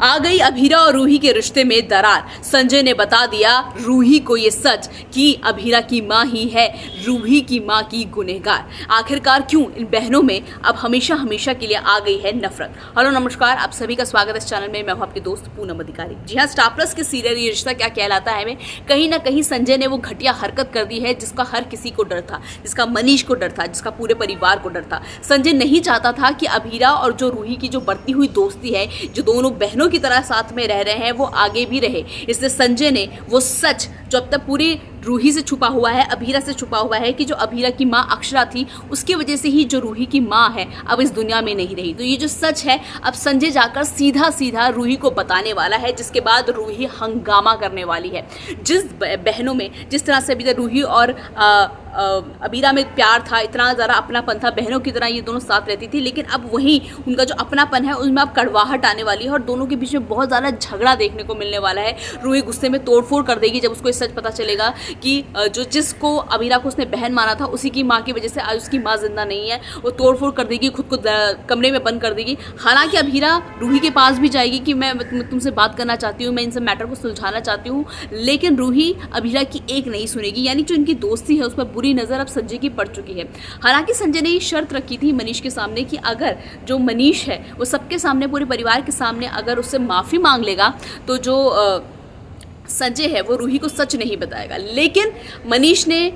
आ गई अभीरा और रूही के रिश्ते में दरार। संजय ने बता दिया रूही को ये सच कि अभीरा की मां ही है रूही की मां की गुनहगार। आखिरकार क्यों इन बहनों में अब हमेशा हमेशा के लिए आ गई है नफरत। हेलो नमस्कार, आप सभी का स्वागत है इस चैनल में। मैं हूं आपके दोस्त पूनम अधिकारी। जी हाँ, स्टार प्लस के सीरियल ये रिश्ता क्या कहलाता है में कहीं ना कहीं संजय ने वो घटिया हरकत कर दी है जिसका हर किसी को डर था, जिसका मनीष को डर था, जिसका पूरे परिवार को डर था। संजय नहीं चाहता था कि अभीरा और जो रूही की जो बढ़ती हुई दोस्ती है, जो दोनों बहनों की तरह साथ में रह रहे हैं, वो आगे भी रहे। इसलिए संजय ने वो सच जो अब तक पूरी रूही से छुपा हुआ है, अभीरा से छुपा हुआ है कि जो अभीरा की माँ अक्षरा थी उसकी वजह से ही जो रूही की माँ है अब इस दुनिया में नहीं रही, तो ये जो सच है अब संजय जाकर सीधा सीधा रूही को बताने वाला है, जिसके बाद रूही हंगामा करने वाली है। जिस बहनों में जिस तरह से अभी तक रूही और अभीरा में प्यार था, इतना ज़्यादा अपनापन था, बहनों की तरह ये दोनों साथ रहती थी, लेकिन अब वहीं उनका जो अपनापन है उसमें अब कड़वाहट आने वाली है और दोनों के बीच में बहुत ज़्यादा झगड़ा देखने को मिलने वाला है। रूही गुस्से में तोड़फोड़ कर देगी जब उसको ये सच पता चलेगा कि जो जिसको अभीरा को उसने बहन माना था उसी की माँ की वजह से आज उसकी माँ जिंदा नहीं है। वो तोड़फोड़ कर देगी, खुद को कमरे में बंद कर देगी। हालांकि अभीरा रूही के पास भी जाएगी कि मैं तुमसे बात करना चाहती हूँ, मैं इन सब मैटर को सुलझाना चाहती हूँ, लेकिन रूही अभीरा की एक नहीं सुनेगी। यानी जो इनकी दोस्ती है उस पर बुरी नज़र अब संजय की पड़ चुकी है। हालांकि संजय ने ये शर्त रखी थी मनीष के सामने कि अगर जो मनीष है वो सबके सामने, पूरे परिवार के सामने अगर उससे माफ़ी मांग लेगा तो जो संजय है वो रूही को सच नहीं बताएगा। लेकिन मनीष ने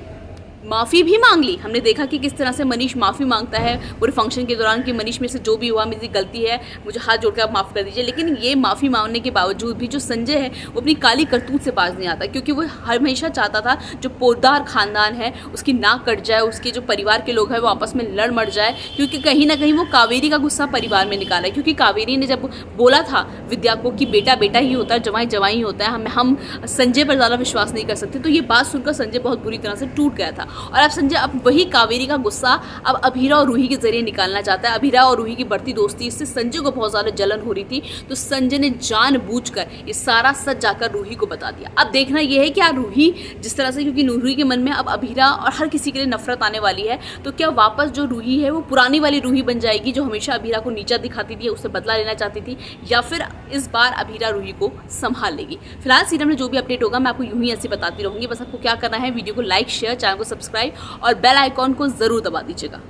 माफ़ी भी मांग ली। हमने देखा कि किस तरह से मनीष माफ़ी मांगता है पूरे फंक्शन के दौरान कि मनीष में से जो भी हुआ मेरी गलती है, मुझे हाथ जोड़कर आप माफ़ कर दीजिए। लेकिन ये माफ़ी मांगने के बावजूद भी जो संजय है वो अपनी काली करतूत से बाज नहीं आता, क्योंकि वो हमेशा चाहता था जो पोदार खानदान है उसकी नाक कट जाए, उसके जो परिवार के लोग हैं वो आपस में लड़ मर जाए, क्योंकि कहीं ना कहीं वो कावेरी का गुस्सा परिवार में निकाला है। क्योंकि कावेरी ने जब बोला था विद्या को कि बेटा बेटा ही होता है, जवाई जवाई ही होता है, हम संजय पर ज़्यादा विश्वास नहीं कर सकते, तो ये बात सुनकर संजय बहुत बुरी तरह से टूट गया था। और अब संजय अब वही कावेरी का गुस्सा अब अभीरा और रूही के जरिए निकालना चाहता है। अभीरा और रूही की बढ़ती दोस्ती, इससे संजय को बहुत ज़्यादा जलन हो रही थी, तो संजय ने जानबूझकर ये सारा सच जाकर रूही को बता दिया। अब देखना यह है कि रूही जिस तरह से, क्योंकि रूही के मन में अब अभीरा और हर किसी के लिए नफरत आने वाली है, तो क्या वापस जो रूही है वो पुरानी वाली रूही बन जाएगी जो हमेशा अभीरा को नीचा दिखाती थी, उससे बदला लेना चाहती थी, या फिर इस बार अभीरा रूही को संभाल लेगी। फिलहाल सीरियल में जो भी अपडेट होगा मैं आपको यूं ही ऐसे बताती रहूंगी। बस आपको क्या करना है, वीडियो को लाइक, शेयर, चैनल को सब्सक्राइब और बेल आइकॉन को जरूर दबा दीजिएगा।